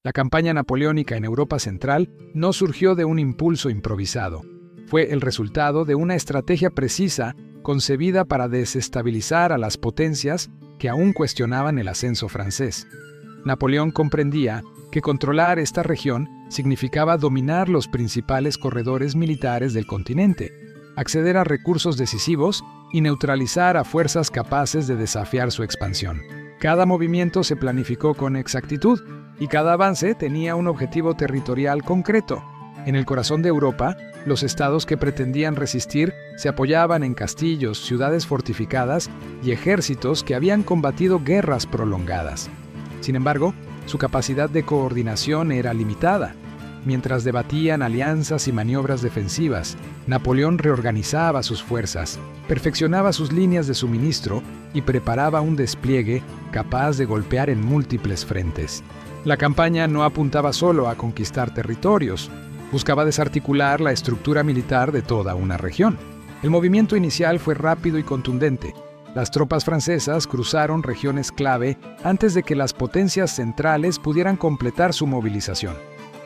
La campaña napoleónica en Europa Central no surgió de un impulso improvisado. Fue el resultado de una estrategia precisa concebida para desestabilizar a las potencias que aún cuestionaban el ascenso francés. Napoleón comprendía que controlar esta región significaba dominar los principales corredores militares del continente, acceder a recursos decisivos y neutralizar a fuerzas capaces de desafiar su expansión. Cada movimiento se planificó con exactitud y cada avance tenía un objetivo territorial concreto. En el corazón de Europa, los estados que pretendían resistir se apoyaban en castillos, ciudades fortificadas y ejércitos que habían combatido guerras prolongadas. Sin embargo, su capacidad de coordinación era limitada. Mientras debatían alianzas y maniobras defensivas, Napoleón reorganizaba sus fuerzas, perfeccionaba sus líneas de suministro y preparaba un despliegue capaz de golpear en múltiples frentes. La campaña no apuntaba solo a conquistar territorios, buscaba desarticular la estructura militar de toda una región. El movimiento inicial fue rápido y contundente. Las tropas francesas cruzaron regiones clave antes de que las potencias centrales pudieran completar su movilización.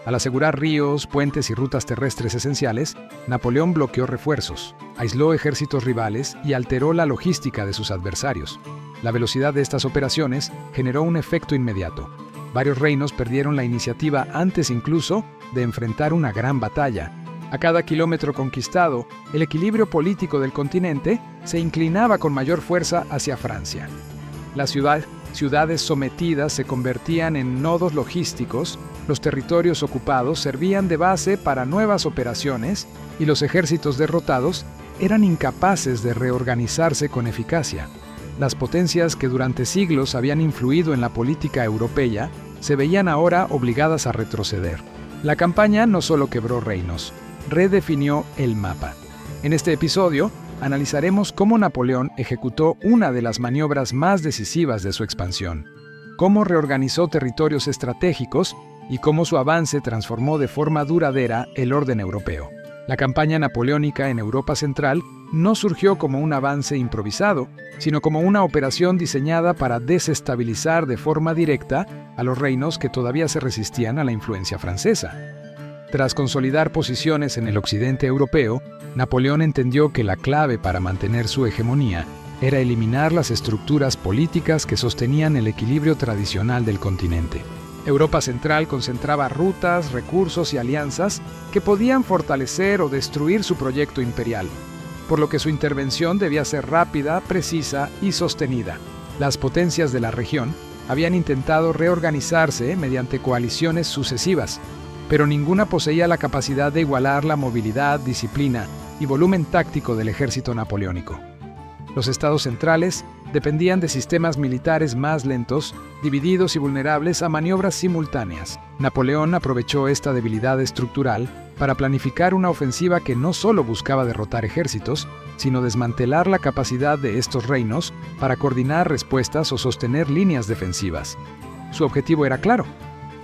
Al asegurar ríos, puentes y rutas terrestres esenciales, Napoleón bloqueó refuerzos, aisló ejércitos rivales y alteró la logística de sus adversarios. La velocidad de estas operaciones generó un efecto inmediato. Varios reinos perdieron la iniciativa antes incluso de enfrentar una gran batalla. A cada kilómetro conquistado, el equilibrio político del continente se inclinaba con mayor fuerza hacia Francia. Las ciudades sometidas se convertían en nodos logísticos, los territorios ocupados servían de base para nuevas operaciones y los ejércitos derrotados eran incapaces de reorganizarse con eficacia. Las potencias que durante siglos habían influido en la política europea se veían ahora obligadas a retroceder. La campaña no solo quebró reinos, redefinió el mapa. En este episodio, analizaremos cómo Napoleón ejecutó una de las maniobras más decisivas de su expansión, cómo reorganizó territorios estratégicos y cómo su avance transformó de forma duradera el orden europeo. La campaña napoleónica en Europa Central no surgió como un avance improvisado, sino como una operación diseñada para desestabilizar de forma directa a los reinos que todavía se resistían a la influencia francesa. Tras consolidar posiciones en el occidente europeo, Napoleón entendió que la clave para mantener su hegemonía era eliminar las estructuras políticas que sostenían el equilibrio tradicional del continente. Europa Central concentraba rutas, recursos y alianzas que podían fortalecer o destruir su proyecto imperial, por lo que su intervención debía ser rápida, precisa y sostenida. Las potencias de la región habían intentado reorganizarse mediante coaliciones sucesivas, pero ninguna poseía la capacidad de igualar la movilidad, disciplina y volumen táctico del ejército napoleónico. Los estados centrales dependían de sistemas militares más lentos, divididos y vulnerables a maniobras simultáneas. Napoleón aprovechó esta debilidad estructural para planificar una ofensiva que no solo buscaba derrotar ejércitos, sino desmantelar la capacidad de estos reinos para coordinar respuestas o sostener líneas defensivas. Su objetivo era claro: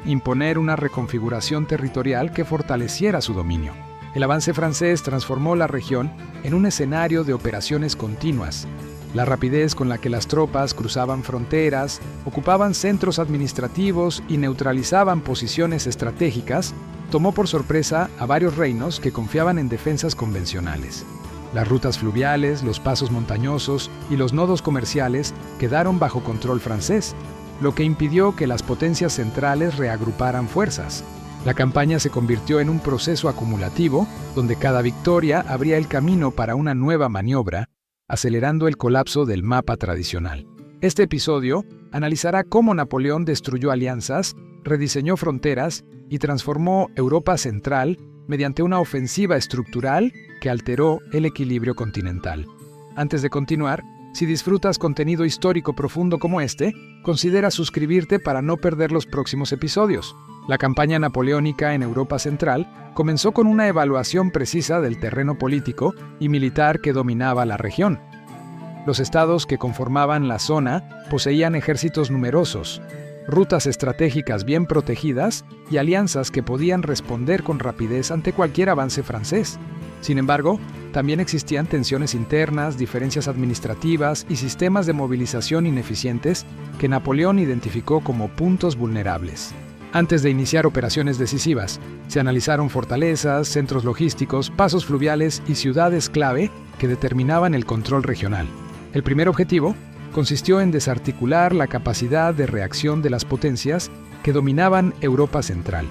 imponer una reconfiguración territorial que fortaleciera su dominio. El avance francés transformó la región en un escenario de operaciones continuas. La rapidez con la que las tropas cruzaban fronteras, ocupaban centros administrativos y neutralizaban posiciones estratégicas tomó por sorpresa a varios reinos que confiaban en defensas convencionales. Las rutas fluviales, los pasos montañosos y los nodos comerciales quedaron bajo control francés, lo que impidió que las potencias centrales reagruparan fuerzas. La campaña se convirtió en un proceso acumulativo, donde cada victoria abría el camino para una nueva maniobra, acelerando el colapso del mapa tradicional. Este episodio analizará cómo Napoleón destruyó alianzas, rediseñó fronteras y transformó Europa Central mediante una ofensiva estructural que alteró el equilibrio continental. Antes de continuar, si disfrutas contenido histórico profundo como este, considera suscribirte para no perder los próximos episodios. La campaña napoleónica en Europa Central comenzó con una evaluación precisa del terreno político y militar que dominaba la región. Los estados que conformaban la zona poseían ejércitos numerosos, rutas estratégicas bien protegidas y alianzas que podían responder con rapidez ante cualquier avance francés. Sin embargo, también existían tensiones internas, diferencias administrativas y sistemas de movilización ineficientes que Napoleón identificó como puntos vulnerables. Antes de iniciar operaciones decisivas, se analizaron fortalezas, centros logísticos, pasos fluviales y ciudades clave que determinaban el control regional. El primer objetivo consistió en desarticular la capacidad de reacción de las potencias que dominaban Europa Central.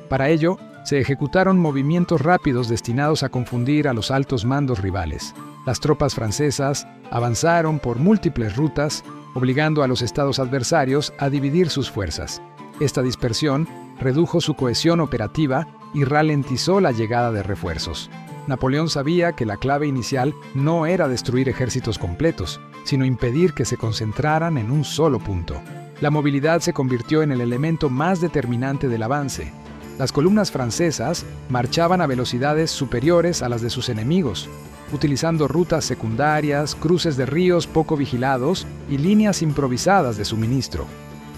Para ello, se ejecutaron movimientos rápidos destinados a confundir a los altos mandos rivales. Las tropas francesas avanzaron por múltiples rutas, obligando a los estados adversarios a dividir sus fuerzas. Esta dispersión redujo su cohesión operativa y ralentizó la llegada de refuerzos. Napoleón sabía que la clave inicial no era destruir ejércitos completos, sino impedir que se concentraran en un solo punto. La movilidad se convirtió en el elemento más determinante del avance. Las columnas francesas marchaban a velocidades superiores a las de sus enemigos, utilizando rutas secundarias, cruces de ríos poco vigilados y líneas improvisadas de suministro.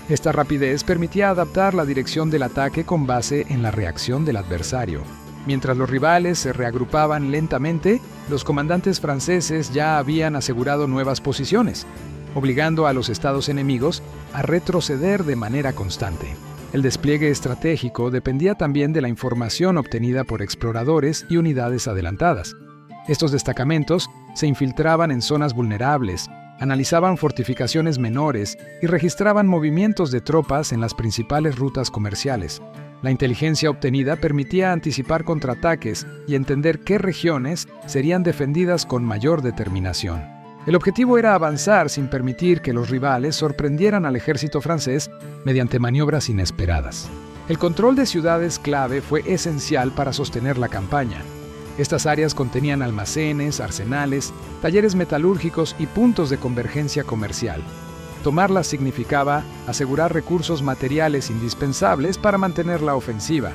Esta rapidez permitía adaptar la dirección del ataque con base en la reacción del adversario. Mientras los rivales se reagrupaban lentamente, los comandantes franceses ya habían asegurado nuevas posiciones, obligando a los estados enemigos a retroceder de manera constante. El despliegue estratégico dependía también de la información obtenida por exploradores y unidades adelantadas. Estos destacamentos se infiltraban en zonas vulnerables, analizaban fortificaciones menores y registraban movimientos de tropas en las principales rutas comerciales. La inteligencia obtenida permitía anticipar contraataques y entender qué regiones serían defendidas con mayor determinación. El objetivo era avanzar sin permitir que los rivales sorprendieran al ejército francés mediante maniobras inesperadas. El control de ciudades clave fue esencial para sostener la campaña. Estas áreas contenían almacenes, arsenales, talleres metalúrgicos y puntos de convergencia comercial. Tomarlas significaba asegurar recursos materiales indispensables para mantener la ofensiva.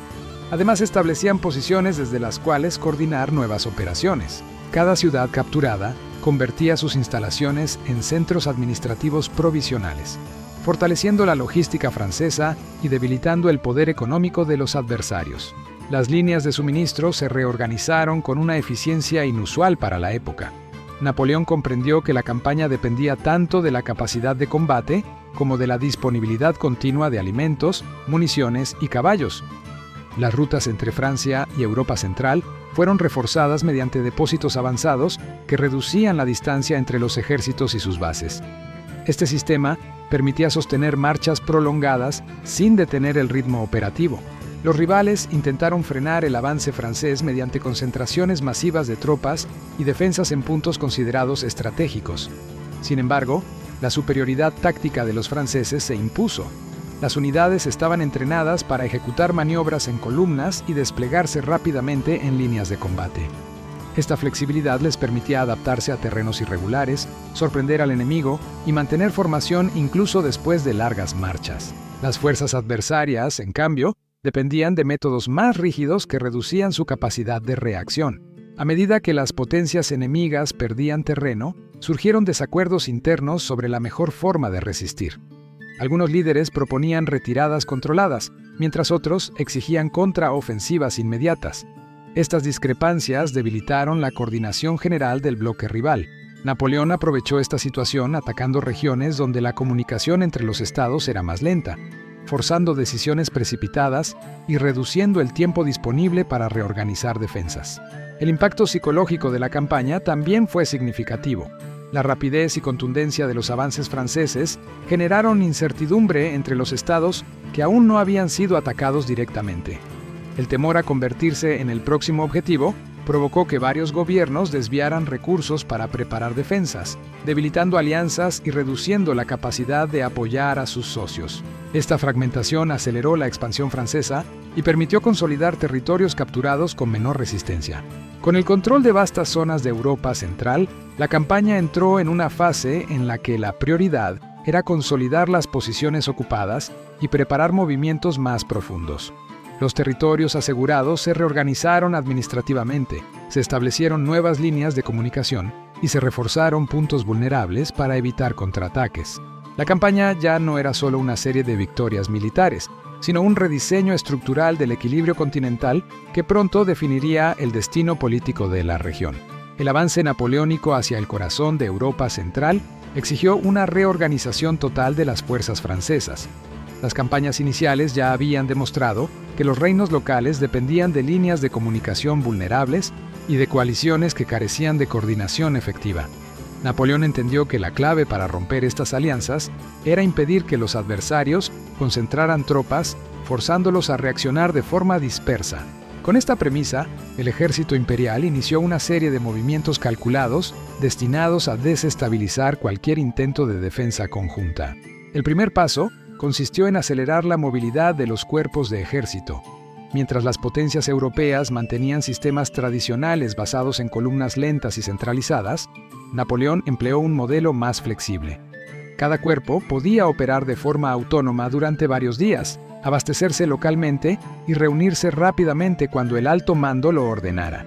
Además, establecían posiciones desde las cuales coordinar nuevas operaciones. Cada ciudad capturada convertía sus instalaciones en centros administrativos provisionales, fortaleciendo la logística francesa y debilitando el poder económico de los adversarios. Las líneas de suministro se reorganizaron con una eficiencia inusual para la época. Napoleón comprendió que la campaña dependía tanto de la capacidad de combate como de la disponibilidad continua de alimentos, municiones y caballos. Las rutas entre Francia y Europa Central fueron reforzadas mediante depósitos avanzados que reducían la distancia entre los ejércitos y sus bases. Este sistema permitía sostener marchas prolongadas sin detener el ritmo operativo. Los rivales intentaron frenar el avance francés mediante concentraciones masivas de tropas y defensas en puntos considerados estratégicos. Sin embargo, la superioridad táctica de los franceses se impuso. Las unidades estaban entrenadas para ejecutar maniobras en columnas y desplegarse rápidamente en líneas de combate. Esta flexibilidad les permitía adaptarse a terrenos irregulares, sorprender al enemigo y mantener formación incluso después de largas marchas. Las fuerzas adversarias, en cambio, dependían de métodos más rígidos que reducían su capacidad de reacción. A medida que las potencias enemigas perdían terreno, surgieron desacuerdos internos sobre la mejor forma de resistir. Algunos líderes proponían retiradas controladas, mientras otros exigían contraofensivas inmediatas. Estas discrepancias debilitaron la coordinación general del bloque rival. Napoleón aprovechó esta situación atacando regiones donde la comunicación entre los estados era más lenta, forzando decisiones precipitadas y reduciendo el tiempo disponible para reorganizar defensas. El impacto psicológico de la campaña también fue significativo. La rapidez y contundencia de los avances franceses generaron incertidumbre entre los estados que aún no habían sido atacados directamente. El temor a convertirse en el próximo objetivo provocó que varios gobiernos desviaran recursos para preparar defensas, debilitando alianzas y reduciendo la capacidad de apoyar a sus socios. Esta fragmentación aceleró la expansión francesa y permitió consolidar territorios capturados con menor resistencia. Con el control de vastas zonas de Europa Central, la campaña entró en una fase en la que la prioridad era consolidar las posiciones ocupadas y preparar movimientos más profundos. Los territorios asegurados se reorganizaron administrativamente, se establecieron nuevas líneas de comunicación y se reforzaron puntos vulnerables para evitar contraataques. La campaña ya no era solo una serie de victorias militares, sino un rediseño estructural del equilibrio continental que pronto definiría el destino político de la región. El avance napoleónico hacia el corazón de Europa Central exigió una reorganización total de las fuerzas francesas. Las campañas iniciales ya habían demostrado que los reinos locales dependían de líneas de comunicación vulnerables y de coaliciones que carecían de coordinación efectiva. Napoleón entendió que la clave para romper estas alianzas era impedir que los adversarios concentraran tropas, forzándolos a reaccionar de forma dispersa. Con esta premisa, el ejército imperial inició una serie de movimientos calculados destinados a desestabilizar cualquier intento de defensa conjunta. El primer paso consistió en acelerar la movilidad de los cuerpos de ejército. Mientras las potencias europeas mantenían sistemas tradicionales basados en columnas lentas y centralizadas, Napoleón empleó un modelo más flexible. Cada cuerpo podía operar de forma autónoma durante varios días, abastecerse localmente y reunirse rápidamente cuando el alto mando lo ordenara.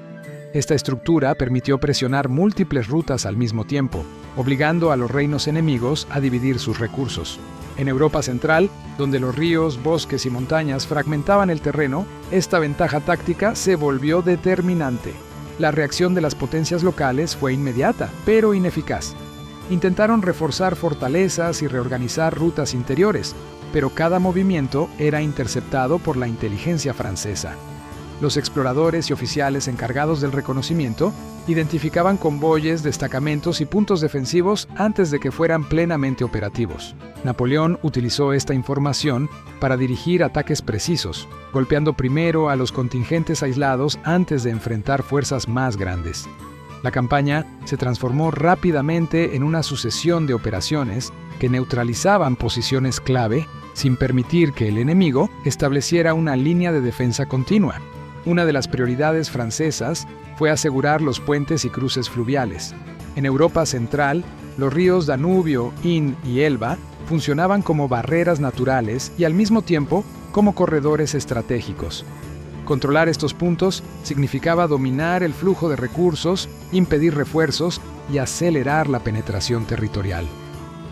Esta estructura permitió presionar múltiples rutas al mismo tiempo, obligando a los reinos enemigos a dividir sus recursos. En Europa Central, donde los ríos, bosques y montañas fragmentaban el terreno, esta ventaja táctica se volvió determinante. La reacción de las potencias locales fue inmediata, pero ineficaz. Intentaron reforzar fortalezas y reorganizar rutas interiores, pero cada movimiento era interceptado por la inteligencia francesa. Los exploradores y oficiales encargados del reconocimiento identificaban convoyes, destacamentos y puntos defensivos antes de que fueran plenamente operativos. Napoleón utilizó esta información para dirigir ataques precisos, golpeando primero a los contingentes aislados antes de enfrentar fuerzas más grandes. La campaña se transformó rápidamente en una sucesión de operaciones que neutralizaban posiciones clave sin permitir que el enemigo estableciera una línea de defensa continua. Una de las prioridades francesas fue asegurar los puentes y cruces fluviales. En Europa Central, los ríos Danubio, Inn y Elba funcionaban como barreras naturales y al mismo tiempo como corredores estratégicos. Controlar estos puntos significaba dominar el flujo de recursos, impedir refuerzos y acelerar la penetración territorial.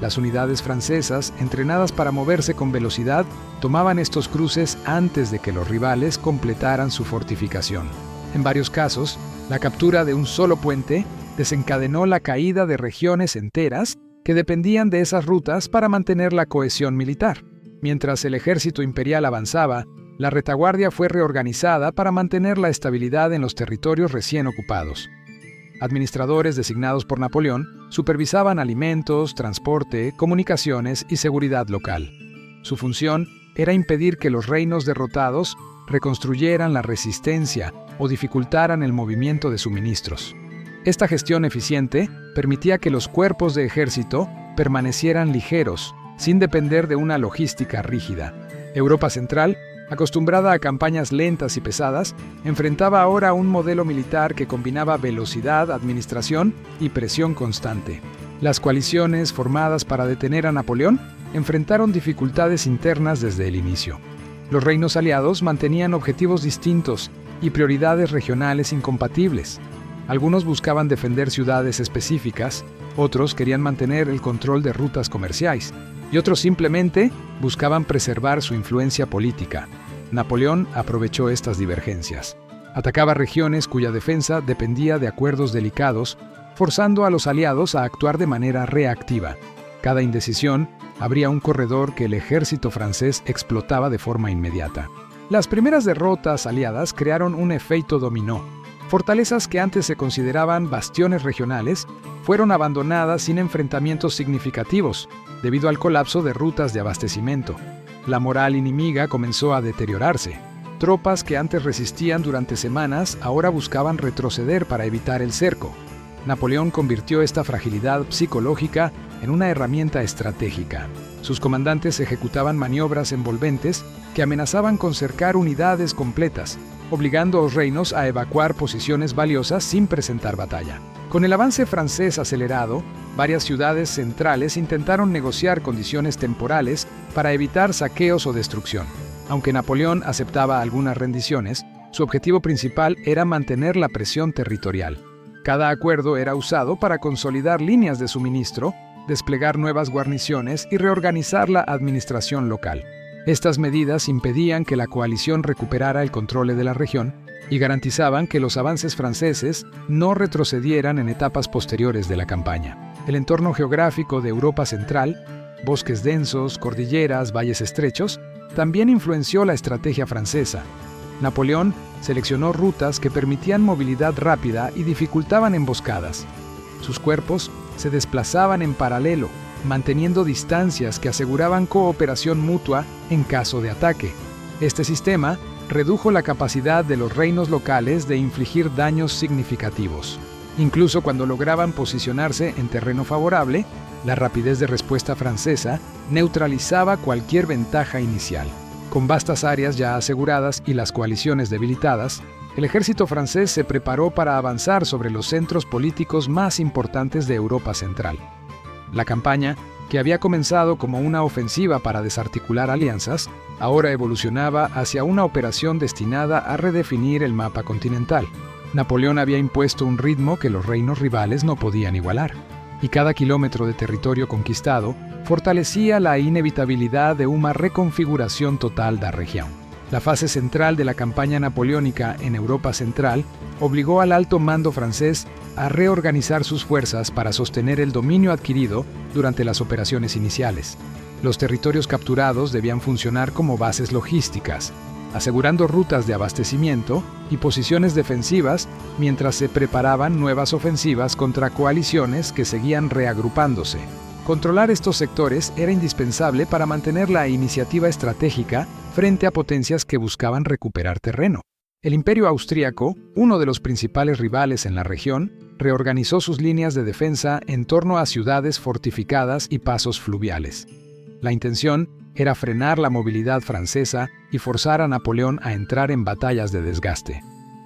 Las unidades francesas, entrenadas para moverse con velocidad, tomaban estos cruces antes de que los rivales completaran su fortificación. En varios casos, la captura de un solo puente desencadenó la caída de regiones enteras que dependían de esas rutas para mantener la cohesión militar. Mientras el ejército imperial avanzaba, la retaguardia fue reorganizada para mantener la estabilidad en los territorios recién ocupados. Administradores designados por Napoleón supervisaban alimentos, transporte, comunicaciones y seguridad local. Su función era impedir que los reinos derrotados reconstruyeran la resistencia o dificultaran el movimiento de suministros. Esta gestión eficiente permitía que los cuerpos de ejército permanecieran ligeros, sin depender de una logística rígida. Europa Central, acostumbrada a campañas lentas y pesadas, enfrentaba ahora un modelo militar que combinaba velocidad, administración y presión constante. Las coaliciones formadas para detener a Napoleón enfrentaron dificultades internas desde el inicio. Los reinos aliados mantenían objetivos distintos y prioridades regionales incompatibles. Algunos buscaban defender ciudades específicas, otros querían mantener el control de rutas comerciales, y otros simplemente buscaban preservar su influencia política. Napoleón aprovechó estas divergencias. Atacaba regiones cuya defensa dependía de acuerdos delicados, forzando a los aliados a actuar de manera reactiva. Cada indecisión abría un corredor que el ejército francés explotaba de forma inmediata. Las primeras derrotas aliadas crearon un efecto dominó. Fortalezas que antes se consideraban bastiones regionales fueron abandonadas sin enfrentamientos significativos, debido al colapso de rutas de abastecimiento. La moral enemiga comenzó a deteriorarse. Tropas que antes resistían durante semanas ahora buscaban retroceder para evitar el cerco. Napoleón convirtió esta fragilidad psicológica en una herramienta estratégica. Sus comandantes ejecutaban maniobras envolventes que amenazaban con cercar unidades completas, obligando a los reinos a evacuar posiciones valiosas sin presentar batalla. Con el avance francés acelerado, varias ciudades centrales intentaron negociar condiciones temporales para evitar saqueos o destrucción. Aunque Napoleón aceptaba algunas rendiciones, su objetivo principal era mantener la presión territorial. Cada acuerdo era usado para consolidar líneas de suministro, desplegar nuevas guarniciones y reorganizar la administración local. Estas medidas impedían que la coalición recuperara el control de la región y garantizaban que los avances franceses no retrocedieran en etapas posteriores de la campaña. El entorno geográfico de Europa Central bosques densos, cordilleras, valles estrechos, también influenció la estrategia francesa. Napoleón seleccionó rutas que permitían movilidad rápida y dificultaban emboscadas. Sus cuerpos se desplazaban en paralelo, manteniendo distancias que aseguraban cooperación mutua en caso de ataque. Este sistema redujo la capacidad de los reinos locales de infligir daños significativos. Incluso cuando lograban posicionarse en terreno favorable, la rapidez de respuesta francesa neutralizaba cualquier ventaja inicial. Con vastas áreas ya aseguradas y las coaliciones debilitadas, el ejército francés se preparó para avanzar sobre los centros políticos más importantes de Europa Central. La campaña, que había comenzado como una ofensiva para desarticular alianzas, ahora evolucionaba hacia una operación destinada a redefinir el mapa continental. Napoleón había impuesto un ritmo que los reinos rivales no podían igualar, y cada kilómetro de territorio conquistado fortalecía la inevitabilidad de una reconfiguración total de la región. La fase central de la campaña napoleónica en Europa Central obligó al alto mando francés a reorganizar sus fuerzas para sostener el dominio adquirido durante las operaciones iniciales. Los territorios capturados debían funcionar como bases logísticas, asegurando rutas de abastecimiento y posiciones defensivas mientras se preparaban nuevas ofensivas contra coaliciones que seguían reagrupándose. Controlar estos sectores era indispensable para mantener la iniciativa estratégica frente a potencias que buscaban recuperar terreno. El Imperio Austríaco, uno de los principales rivales en la región, reorganizó sus líneas de defensa en torno a ciudades fortificadas y pasos fluviales. La intención era frenar la movilidad francesa y forzar a Napoleón a entrar en batallas de desgaste.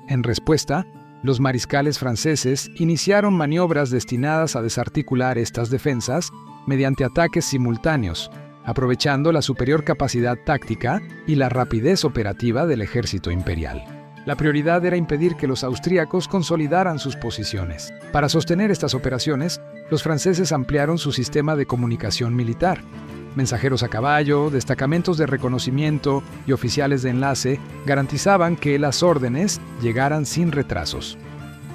En respuesta, los mariscales franceses iniciaron maniobras destinadas a desarticular estas defensas mediante ataques simultáneos, aprovechando la superior capacidad táctica y la rapidez operativa del ejército imperial. La prioridad era impedir que los austríacos consolidaran sus posiciones. Para sostener estas operaciones, los franceses ampliaron su sistema de comunicación militar. Mensajeros a caballo, destacamentos de reconocimiento y oficiales de enlace garantizaban que las órdenes llegaran sin retrasos.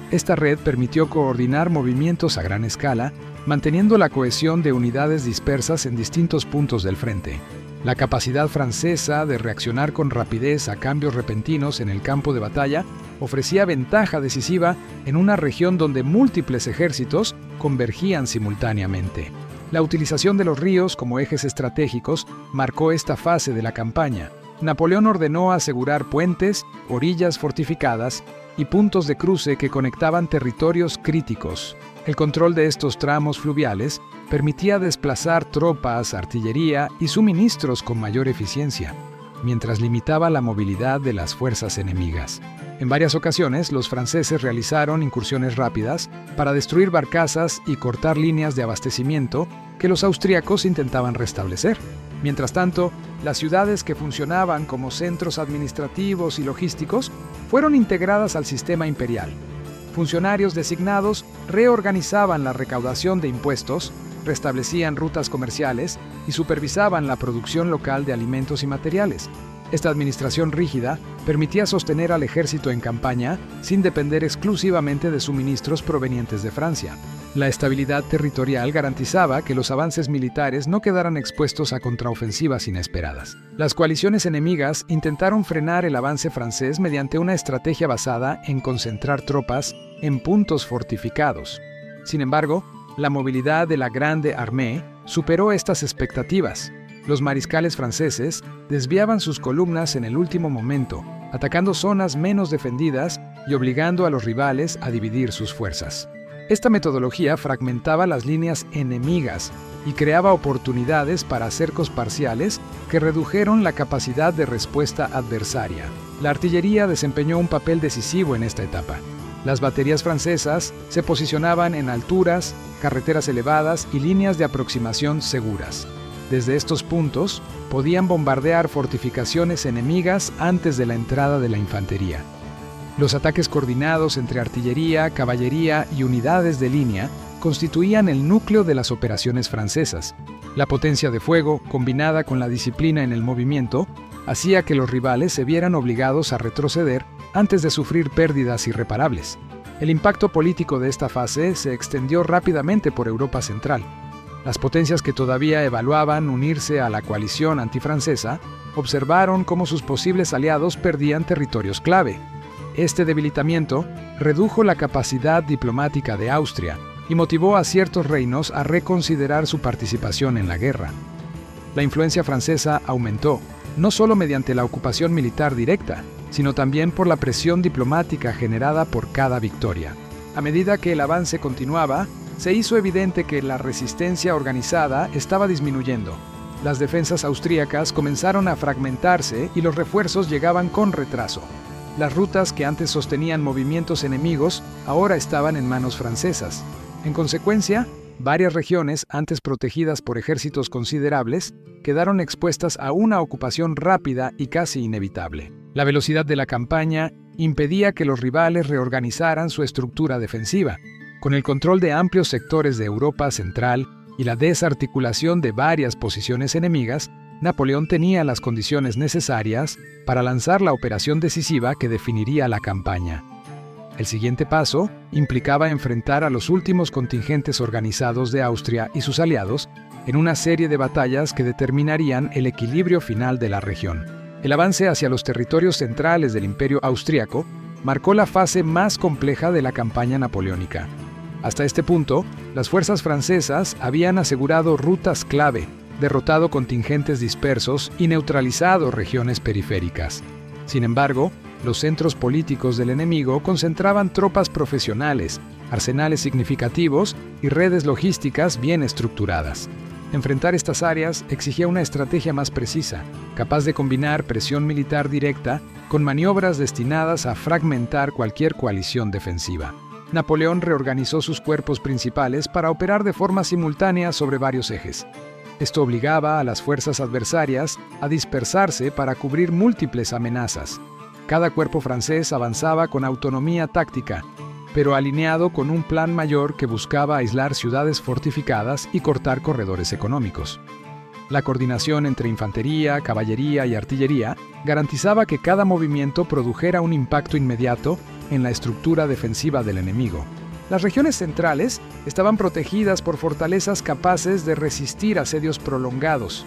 Esta red permitió coordinar movimientos a gran escala, manteniendo la cohesión de unidades dispersas en distintos puntos del frente. La capacidad francesa de reaccionar con rapidez a cambios repentinos en el campo de batalla ofrecía ventaja decisiva en una región donde múltiples ejércitos convergían simultáneamente. La utilización de los ríos como ejes estratégicos marcó esta fase de la campaña. Napoleón ordenó asegurar puentes, orillas fortificadas y puntos de cruce que conectaban territorios críticos. El control de estos tramos fluviales permitía desplazar tropas, artillería y suministros con mayor eficiencia, mientras limitaba la movilidad de las fuerzas enemigas. En varias ocasiones, los franceses realizaron incursiones rápidas para destruir barcazas y cortar líneas de abastecimiento que los austríacos intentaban restablecer. Mientras tanto, las ciudades que funcionaban como centros administrativos y logísticos fueron integradas al sistema imperial. Funcionarios designados reorganizaban la recaudación de impuestos, restablecían rutas comerciales y supervisaban la producción local de alimentos y materiales. Esta administración rígida permitía sostener al ejército en campaña sin depender exclusivamente de suministros provenientes de Francia. La estabilidad territorial garantizaba que los avances militares no quedaran expuestos a contraofensivas inesperadas. Las coaliciones enemigas intentaron frenar el avance francés mediante una estrategia basada en concentrar tropas en puntos fortificados. Sin embargo, la movilidad de la Grande Armée superó estas expectativas. Los mariscales franceses desviaban sus columnas en el último momento, atacando zonas menos defendidas y obligando a los rivales a dividir sus fuerzas. Esta metodología fragmentaba las líneas enemigas y creaba oportunidades para cercos parciales que redujeron la capacidad de respuesta adversaria. La artillería desempeñó un papel decisivo en esta etapa. Las baterías francesas se posicionaban en alturas, carreteras elevadas y líneas de aproximación seguras. Desde estos puntos, podían bombardear fortificaciones enemigas antes de la entrada de la infantería. Los ataques coordinados entre artillería, caballería y unidades de línea constituían el núcleo de las operaciones francesas. La potencia de fuego, combinada con la disciplina en el movimiento, hacía que los rivales se vieran obligados a retroceder antes de sufrir pérdidas irreparables. El impacto político de esta fase se extendió rápidamente por Europa Central. Las potencias que todavía evaluaban unirse a la coalición antifrancesa observaron cómo sus posibles aliados perdían territorios clave. Este debilitamiento redujo la capacidad diplomática de Austria y motivó a ciertos reinos a reconsiderar su participación en la guerra. La influencia francesa aumentó, no solo mediante la ocupación militar directa, sino también por la presión diplomática generada por cada victoria. A medida que el avance continuaba, se hizo evidente que la resistencia organizada estaba disminuyendo. Las defensas austríacas comenzaron a fragmentarse y los refuerzos llegaban con retraso. Las rutas que antes sostenían movimientos enemigos ahora estaban en manos francesas. En consecuencia, varias regiones, antes protegidas por ejércitos considerables, quedaron expuestas a una ocupación rápida y casi inevitable. La velocidad de la campaña impedía que los rivales reorganizaran su estructura defensiva. Con el control de amplios sectores de Europa Central y la desarticulación de varias posiciones enemigas, Napoleón tenía las condiciones necesarias para lanzar la operación decisiva que definiría la campaña. El siguiente paso implicaba enfrentar a los últimos contingentes organizados de Austria y sus aliados en una serie de batallas que determinarían el equilibrio final de la región. El avance hacia los territorios centrales del Imperio Austríaco marcó la fase más compleja de la campaña napoleónica. Hasta este punto, las fuerzas francesas habían asegurado rutas clave, derrotado contingentes dispersos y neutralizado regiones periféricas. Sin embargo, los centros políticos del enemigo concentraban tropas profesionales, arsenales significativos y redes logísticas bien estructuradas. Enfrentar estas áreas exigía una estrategia más precisa, capaz de combinar presión militar directa con maniobras destinadas a fragmentar cualquier coalición defensiva. Napoleón reorganizó sus cuerpos principales para operar de forma simultánea sobre varios ejes. Esto obligaba a las fuerzas adversarias a dispersarse para cubrir múltiples amenazas. Cada cuerpo francés avanzaba con autonomía táctica, pero alineado con un plan mayor que buscaba aislar ciudades fortificadas y cortar corredores económicos. La coordinación entre infantería, caballería y artillería garantizaba que cada movimiento produjera un impacto inmediato en la estructura defensiva del enemigo. Las regiones centrales estaban protegidas por fortalezas capaces de resistir asedios prolongados.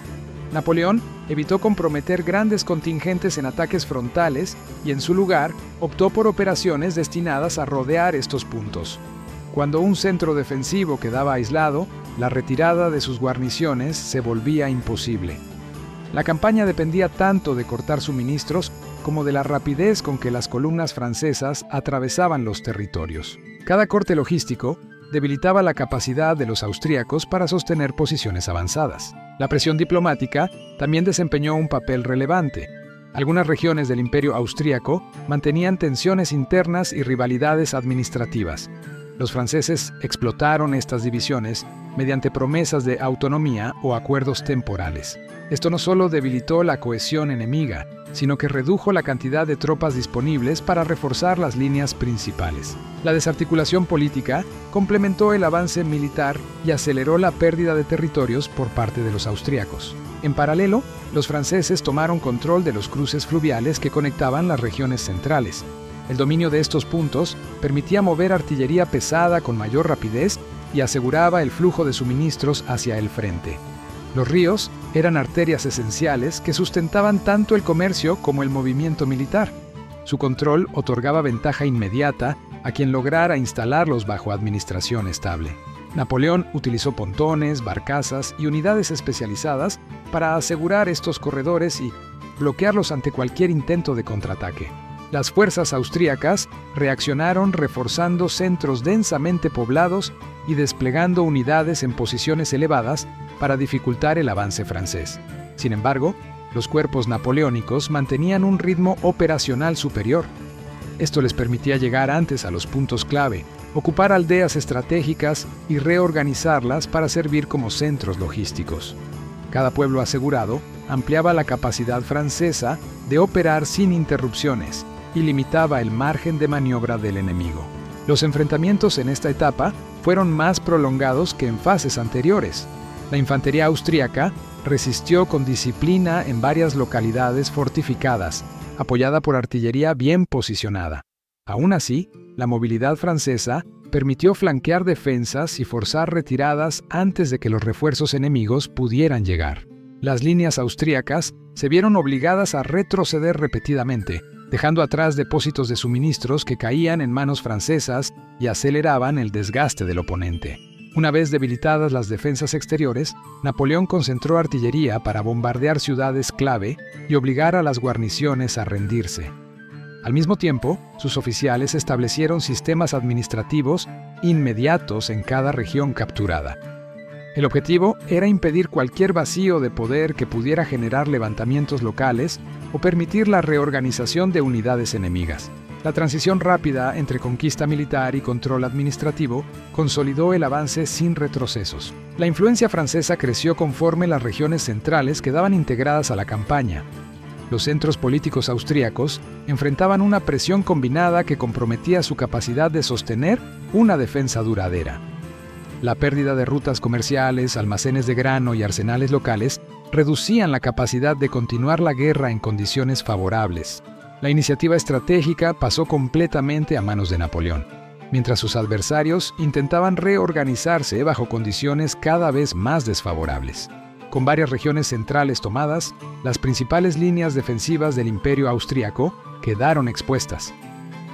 Napoleón evitó comprometer grandes contingentes en ataques frontales y en su lugar optó por operaciones destinadas a rodear estos puntos. Cuando un centro defensivo quedaba aislado, la retirada de sus guarniciones se volvía imposible. La campaña dependía tanto de cortar suministros como de la rapidez con que las columnas francesas atravesaban los territorios. Cada corte logístico debilitaba la capacidad de los austríacos para sostener posiciones avanzadas. La presión diplomática también desempeñó un papel relevante. Algunas regiones del Imperio Austríaco mantenían tensiones internas y rivalidades administrativas. Los franceses explotaron estas divisiones mediante promesas de autonomía o acuerdos temporales. Esto no solo debilitó la cohesión enemiga, sino que redujo la cantidad de tropas disponibles para reforzar las líneas principales. La desarticulación política complementó el avance militar y aceleró la pérdida de territorios por parte de los austríacos. En paralelo, los franceses tomaron control de los cruces fluviales que conectaban las regiones centrales. El dominio de estos puntos permitía mover artillería pesada con mayor rapidez y aseguraba el flujo de suministros hacia el frente. Los ríos eran arterias esenciales que sustentaban tanto el comercio como el movimiento militar. Su control otorgaba ventaja inmediata a quien lograra instalarlos bajo administración estable. Napoleón utilizó pontones, barcazas y unidades especializadas para asegurar estos corredores y bloquearlos ante cualquier intento de contraataque. Las fuerzas austríacas reaccionaron reforzando centros densamente poblados y desplegando unidades en posiciones elevadas para dificultar el avance francés. Sin embargo, los cuerpos napoleónicos mantenían un ritmo operacional superior. Esto les permitía llegar antes a los puntos clave, ocupar aldeas estratégicas y reorganizarlas para servir como centros logísticos. Cada pueblo asegurado ampliaba la capacidad francesa de operar sin interrupciones y limitaba el margen de maniobra del enemigo. Los enfrentamientos en esta etapa fueron más prolongados que en fases anteriores. La infantería austríaca resistió con disciplina en varias localidades fortificadas, apoyada por artillería bien posicionada. Aún así, la movilidad francesa permitió flanquear defensas y forzar retiradas antes de que los refuerzos enemigos pudieran llegar. Las líneas austríacas se vieron obligadas a retroceder repetidamente, dejando atrás depósitos de suministros que caían en manos francesas y aceleraban el desgaste del oponente. Una vez debilitadas las defensas exteriores, Napoleón concentró artillería para bombardear ciudades clave y obligar a las guarniciones a rendirse. Al mismo tiempo, sus oficiales establecieron sistemas administrativos inmediatos en cada región capturada. El objetivo era impedir cualquier vacío de poder que pudiera generar levantamientos locales o permitir la reorganización de unidades enemigas. La transición rápida entre conquista militar y control administrativo consolidó el avance sin retrocesos. La influencia francesa creció conforme las regiones centrales quedaban integradas a la campaña. Los centros políticos austríacos enfrentaban una presión combinada que comprometía su capacidad de sostener una defensa duradera. La pérdida de rutas comerciales, almacenes de grano y arsenales locales reducían la capacidad de continuar la guerra en condiciones favorables. La iniciativa estratégica pasó completamente a manos de Napoleón, mientras sus adversarios intentaban reorganizarse bajo condiciones cada vez más desfavorables. Con varias regiones centrales tomadas, las principales líneas defensivas del Imperio austríaco quedaron expuestas.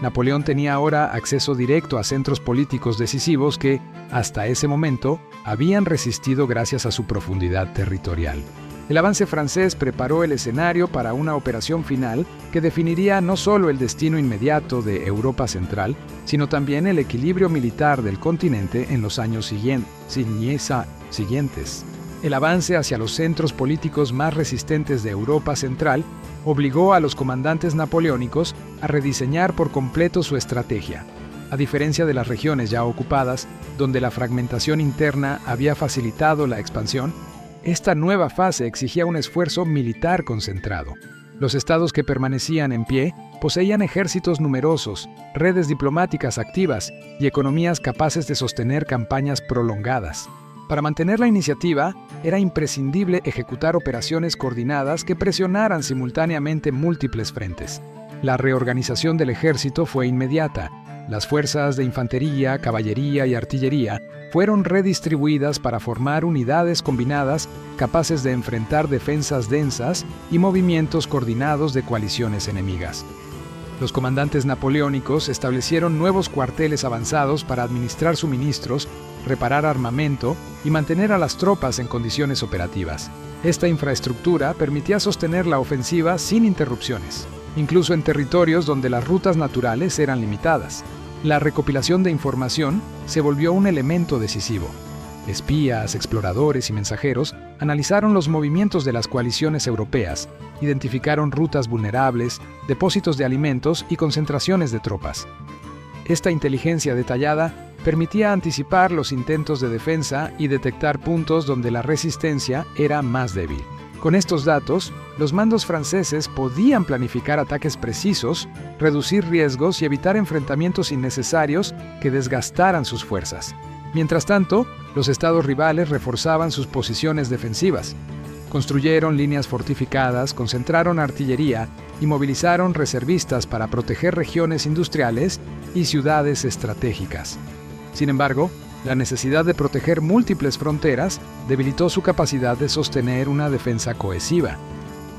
Napoleón tenía ahora acceso directo a centros políticos decisivos que, hasta ese momento, habían resistido gracias a su profundidad territorial. El avance francés preparó el escenario para una operación final que definiría no solo el destino inmediato de Europa Central, sino también el equilibrio militar del continente en los años siguientes. El avance hacia los centros políticos más resistentes de Europa Central obligó a los comandantes napoleónicos a rediseñar por completo su estrategia. A diferencia de las regiones ya ocupadas, donde la fragmentación interna había facilitado la expansión, esta nueva fase exigía un esfuerzo militar concentrado. Los estados que permanecían en pie poseían ejércitos numerosos, redes diplomáticas activas y economías capaces de sostener campañas prolongadas. Para mantener la iniciativa, era imprescindible ejecutar operaciones coordinadas que presionaran simultáneamente múltiples frentes. La reorganización del ejército fue inmediata. Las fuerzas de infantería, caballería y artillería fueron redistribuidas para formar unidades combinadas capaces de enfrentar defensas densas y movimientos coordinados de coaliciones enemigas. Los comandantes napoleónicos establecieron nuevos cuarteles avanzados para administrar suministros, reparar armamento y mantener a las tropas en condiciones operativas. Esta infraestructura permitía sostener la ofensiva sin interrupciones, incluso en territorios donde las rutas naturales eran limitadas. La recopilación de información se volvió un elemento decisivo. Espías, exploradores y mensajeros analizaron los movimientos de las coaliciones europeas, identificaron rutas vulnerables, depósitos de alimentos y concentraciones de tropas. Esta inteligencia detallada permitía anticipar los intentos de defensa y detectar puntos donde la resistencia era más débil. Con estos datos, los mandos franceses podían planificar ataques precisos, reducir riesgos y evitar enfrentamientos innecesarios que desgastaran sus fuerzas. Mientras tanto, los estados rivales reforzaban sus posiciones defensivas. Construyeron líneas fortificadas, concentraron artillería y movilizaron reservistas para proteger regiones industriales y ciudades estratégicas. Sin embargo, la necesidad de proteger múltiples fronteras debilitó su capacidad de sostener una defensa cohesiva.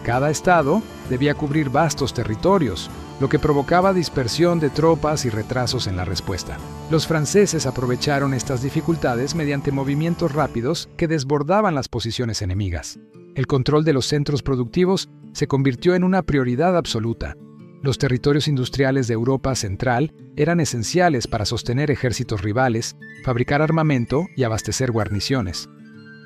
Cada estado debía cubrir vastos territorios, lo que provocaba dispersión de tropas y retrasos en la respuesta. Los franceses aprovecharon estas dificultades mediante movimientos rápidos que desbordaban las posiciones enemigas. El control de los centros productivos se convirtió en una prioridad absoluta. Los territorios industriales de Europa Central eran esenciales para sostener ejércitos rivales, fabricar armamento y abastecer guarniciones.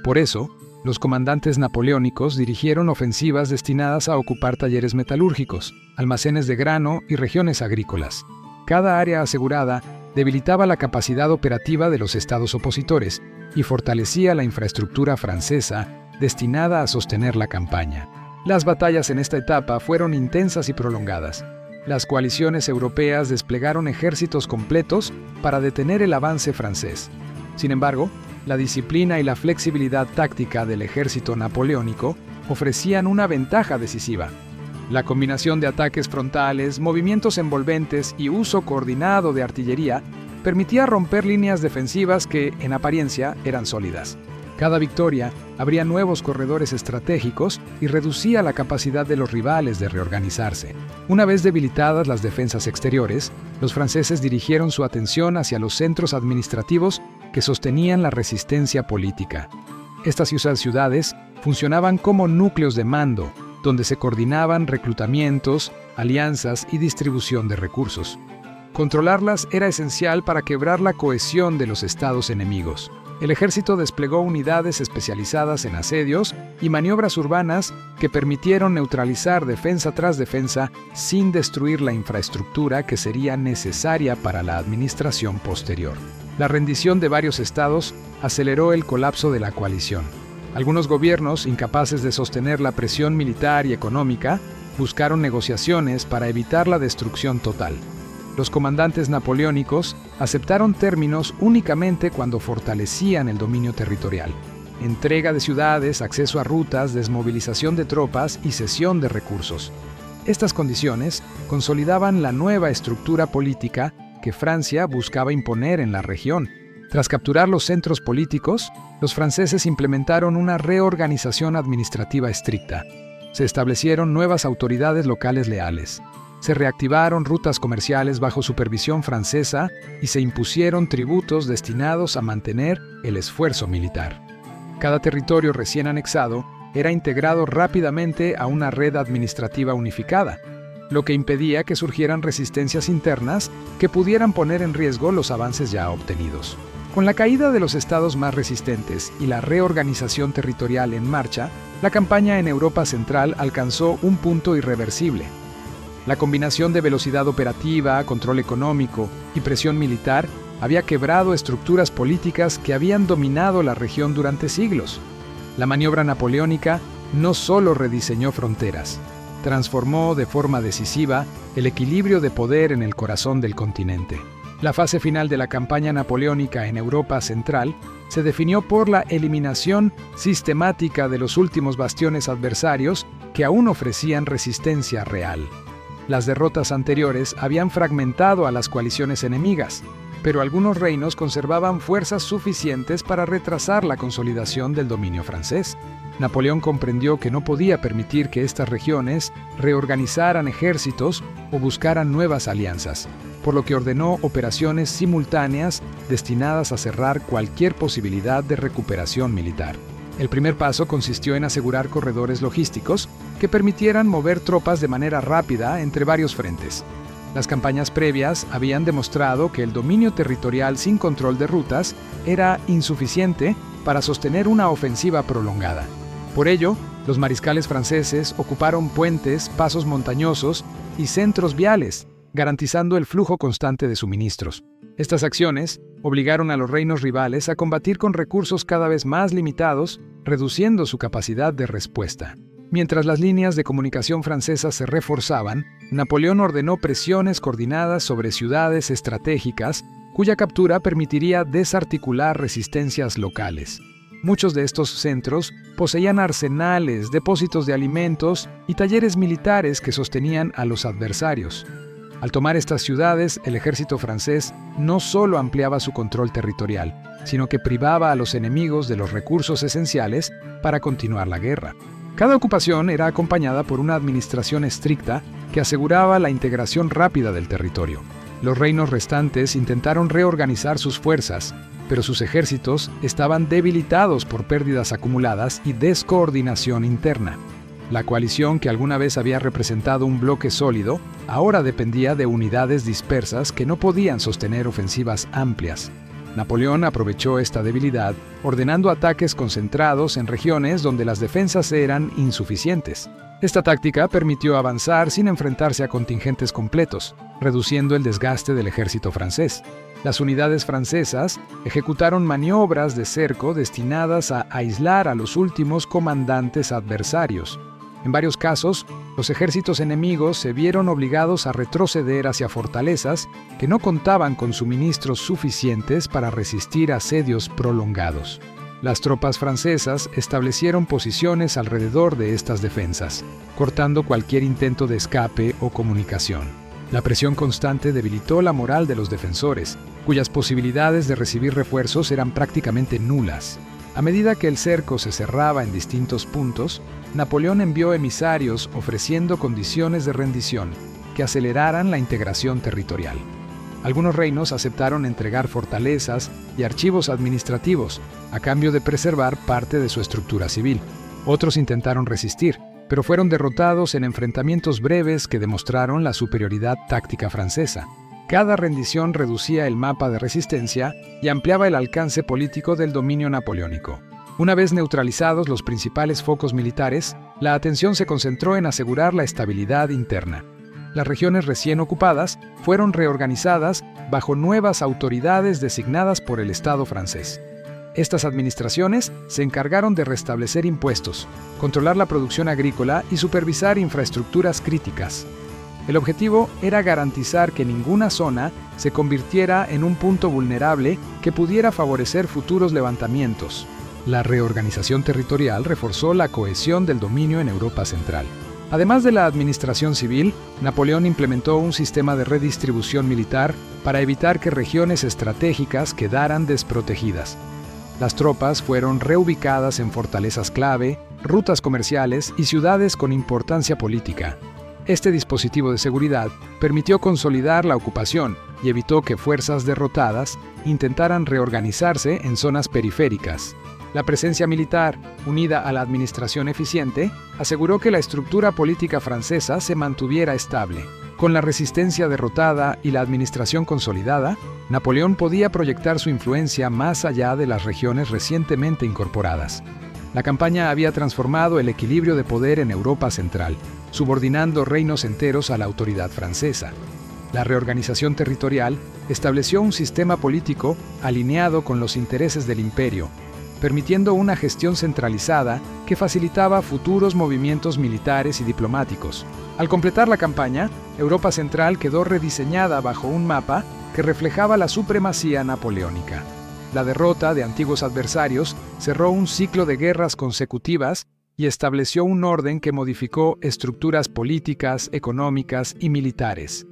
Por eso, los comandantes napoleónicos dirigieron ofensivas destinadas a ocupar talleres metalúrgicos, almacenes de grano y regiones agrícolas. Cada área asegurada debilitaba la capacidad operativa de los estados opositores y fortalecía la infraestructura francesa destinada a sostener la campaña. Las batallas en esta etapa fueron intensas y prolongadas. Las coaliciones europeas desplegaron ejércitos completos para detener el avance francés. Sin embargo, la disciplina y la flexibilidad táctica del ejército napoleónico ofrecían una ventaja decisiva. La combinación de ataques frontales, movimientos envolventes y uso coordinado de artillería permitía romper líneas defensivas que, en apariencia, eran sólidas. Cada victoria abría nuevos corredores estratégicos y reducía la capacidad de los rivales de reorganizarse. Una vez debilitadas las defensas exteriores, los franceses dirigieron su atención hacia los centros administrativos que sostenían la resistencia política. Estas ciudades funcionaban como núcleos de mando, donde se coordinaban reclutamientos, alianzas y distribución de recursos. Controlarlas era esencial para quebrar la cohesión de los estados enemigos. El ejército desplegó unidades especializadas en asedios y maniobras urbanas que permitieron neutralizar defensa tras defensa sin destruir la infraestructura que sería necesaria para la administración posterior. La rendición de varios estados aceleró el colapso de la coalición. Algunos gobiernos, incapaces de sostener la presión militar y económica, buscaron negociaciones para evitar la destrucción total. Los comandantes napoleónicos aceptaron términos únicamente cuando fortalecían el dominio territorial: entrega de ciudades, acceso a rutas, desmovilización de tropas y cesión de recursos. Estas condiciones consolidaban la nueva estructura política que Francia buscaba imponer en la región. Tras capturar los centros políticos, los franceses implementaron una reorganización administrativa estricta. Se establecieron nuevas autoridades locales leales. Se reactivaron rutas comerciales bajo supervisión francesa y se impusieron tributos destinados a mantener el esfuerzo militar. Cada territorio recién anexado era integrado rápidamente a una red administrativa unificada, lo que impedía que surgieran resistencias internas que pudieran poner en riesgo los avances ya obtenidos. Con la caída de los estados más resistentes y la reorganización territorial en marcha, la campaña en Europa Central alcanzó un punto irreversible. La combinación de velocidad operativa, control económico y presión militar había quebrado estructuras políticas que habían dominado la región durante siglos. La maniobra napoleónica no solo rediseñó fronteras, transformó de forma decisiva el equilibrio de poder en el corazón del continente. La fase final de la campaña napoleónica en Europa Central se definió por la eliminación sistemática de los últimos bastiones adversarios que aún ofrecían resistencia real. Las derrotas anteriores habían fragmentado a las coaliciones enemigas, pero algunos reinos conservaban fuerzas suficientes para retrasar la consolidación del dominio francés. Napoleón comprendió que no podía permitir que estas regiones reorganizaran ejércitos o buscaran nuevas alianzas, por lo que ordenó operaciones simultáneas destinadas a cerrar cualquier posibilidad de recuperación militar. El primer paso consistió en asegurar corredores logísticos que permitieran mover tropas de manera rápida entre varios frentes. Las campañas previas habían demostrado que el dominio territorial sin control de rutas era insuficiente para sostener una ofensiva prolongada. Por ello, los mariscales franceses ocuparon puentes, pasos montañosos y centros viales, garantizando el flujo constante de suministros. Estas acciones obligaron a los reinos rivales a combatir con recursos cada vez más limitados, reduciendo su capacidad de respuesta. Mientras las líneas de comunicación francesas se reforzaban, Napoleón ordenó presiones coordinadas sobre ciudades estratégicas, cuya captura permitiría desarticular resistencias locales. Muchos de estos centros poseían arsenales, depósitos de alimentos y talleres militares que sostenían a los adversarios. Al tomar estas ciudades, el ejército francés no solo ampliaba su control territorial, sino que privaba a los enemigos de los recursos esenciales para continuar la guerra. Cada ocupación era acompañada por una administración estricta que aseguraba la integración rápida del territorio. Los reinos restantes intentaron reorganizar sus fuerzas, pero sus ejércitos estaban debilitados por pérdidas acumuladas y descoordinación interna. La coalición, que alguna vez había representado un bloque sólido, ahora dependía de unidades dispersas que no podían sostener ofensivas amplias. Napoleón aprovechó esta debilidad, ordenando ataques concentrados en regiones donde las defensas eran insuficientes. Esta táctica permitió avanzar sin enfrentarse a contingentes completos, reduciendo el desgaste del ejército francés. Las unidades francesas ejecutaron maniobras de cerco destinadas a aislar a los últimos comandantes adversarios. En varios casos, los ejércitos enemigos se vieron obligados a retroceder hacia fortalezas que no contaban con suministros suficientes para resistir asedios prolongados. Las tropas francesas establecieron posiciones alrededor de estas defensas, cortando cualquier intento de escape o comunicación. La presión constante debilitó la moral de los defensores, cuyas posibilidades de recibir refuerzos eran prácticamente nulas. A medida que el cerco se cerraba en distintos puntos, Napoleón envió emisarios ofreciendo condiciones de rendición que aceleraran la integración territorial. Algunos reinos aceptaron entregar fortalezas y archivos administrativos a cambio de preservar parte de su estructura civil. Otros intentaron resistir, pero fueron derrotados en enfrentamientos breves que demostraron la superioridad táctica francesa. Cada rendición reducía el mapa de resistencia y ampliaba el alcance político del dominio napoleónico. Una vez neutralizados los principales focos militares, la atención se concentró en asegurar la estabilidad interna. Las regiones recién ocupadas fueron reorganizadas bajo nuevas autoridades designadas por el Estado francés. Estas administraciones se encargaron de restablecer impuestos, controlar la producción agrícola y supervisar infraestructuras críticas. El objetivo era garantizar que ninguna zona se convirtiera en un punto vulnerable que pudiera favorecer futuros levantamientos. La reorganización territorial reforzó la cohesión del dominio en Europa Central. Además de la administración civil, Napoleón implementó un sistema de redistribución militar para evitar que regiones estratégicas quedaran desprotegidas. Las tropas fueron reubicadas en fortalezas clave, rutas comerciales y ciudades con importancia política. Este dispositivo de seguridad permitió consolidar la ocupación y evitó que fuerzas derrotadas intentaran reorganizarse en zonas periféricas. La presencia militar, unida a la administración eficiente, aseguró que la estructura política francesa se mantuviera estable. Con la resistencia derrotada y la administración consolidada, Napoleón podía proyectar su influencia más allá de las regiones recientemente incorporadas. La campaña había transformado el equilibrio de poder en Europa Central, subordinando reinos enteros a la autoridad francesa. La reorganización territorial estableció un sistema político alineado con los intereses del imperio, permitiendo una gestión centralizada que facilitaba futuros movimientos militares y diplomáticos. Al completar la campaña, Europa Central quedó rediseñada bajo un mapa que reflejaba la supremacía napoleónica. La derrota de antiguos adversarios cerró un ciclo de guerras consecutivas y estableció un orden que modificó estructuras políticas, económicas y militares.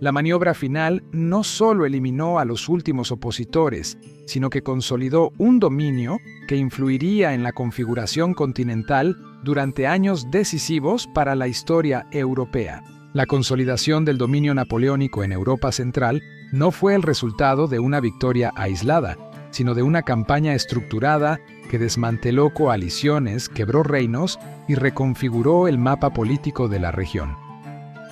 La maniobra final no solo eliminó a los últimos opositores, sino que consolidó un dominio que influiría en la configuración continental durante años decisivos para la historia europea. La consolidación del dominio napoleónico en Europa Central no fue el resultado de una victoria aislada, sino de una campaña estructurada que desmanteló coaliciones, quebró reinos y reconfiguró el mapa político de la región.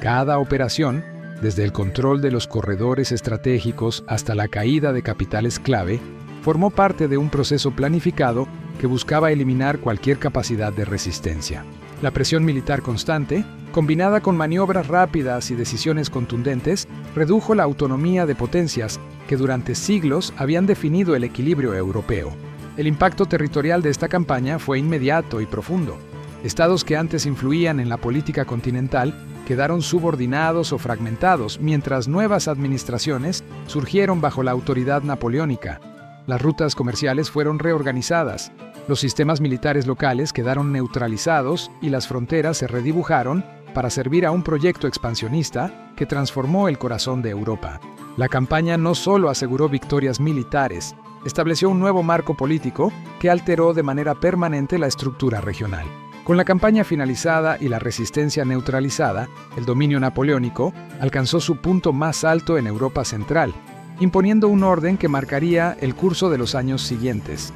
Cada operación, desde el control de los corredores estratégicos hasta la caída de capitales clave, formó parte de un proceso planificado que buscaba eliminar cualquier capacidad de resistencia. La presión militar constante, combinada con maniobras rápidas y decisiones contundentes, redujo la autonomía de potencias que durante siglos habían definido el equilibrio europeo. El impacto territorial de esta campaña fue inmediato y profundo. Estados que antes influían en la política continental quedaron subordinados o fragmentados, mientras nuevas administraciones surgieron bajo la autoridad napoleónica. Las rutas comerciales fueron reorganizadas, los sistemas militares locales quedaron neutralizados y las fronteras se redibujaron para servir a un proyecto expansionista que transformó el corazón de Europa. La campaña no solo aseguró victorias militares, estableció un nuevo marco político que alteró de manera permanente la estructura regional. Con la campaña finalizada y la resistencia neutralizada, el dominio napoleónico alcanzó su punto más alto en Europa Central, imponiendo un orden que marcaría el curso de los años siguientes.